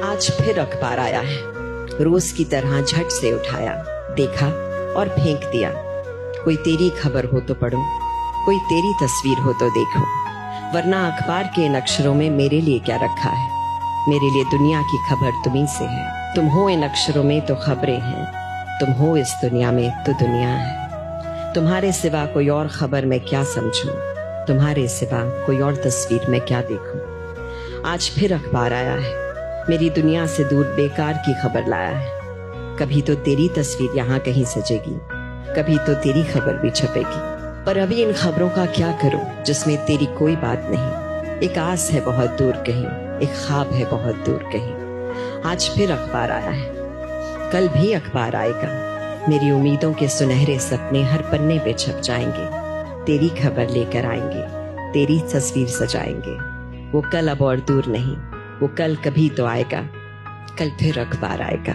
आज फिर अखबार आया है। रोज की तरह झट से उठाया, देखा और फेंक दिया। कोई तेरी खबर हो तो पढूं, कोई तेरी तस्वीर हो तो देखूं, वरना अखबार के इन अक्षरों में मेरे लिए क्या रखा है। मेरे लिए दुनिया की खबर तुम्हीं से है। तुम हो इन अक्षरों में तो खबरें हैं, तुम हो इस दुनिया में तो दुनिया है। तुम्हारे सिवा कोई और खबर मैं क्या समझूं, तुम्हारे सिवा कोई और तस्वीर मैं क्या देखूं। आज फिर अखबार आया है, मेरी दुनिया से दूर बेकार की खबर लाया है। कभी तो तेरी तस्वीर यहाँ कहीं सजेगी, कभी तो तेरी खबर भी छपेगी। पर अभी इन खबरों का क्या करूं जिसमें तेरी कोई बात नहीं। एक आस है बहुत दूर कहीं, एक ख्वाब है बहुत दूर कहीं। आज फिर अखबार आया है, कल भी अखबार आएगा। मेरी उम्मीदों के सुनहरे सपने हर पन्ने पे छप जाएंगे। तेरी खबर लेकर आएंगे, तेरी तस्वीर सजाएंगे। वो कल अब और दूर नहीं, वो कल कभी तो आएगा। कल फिर अखबार आएगा।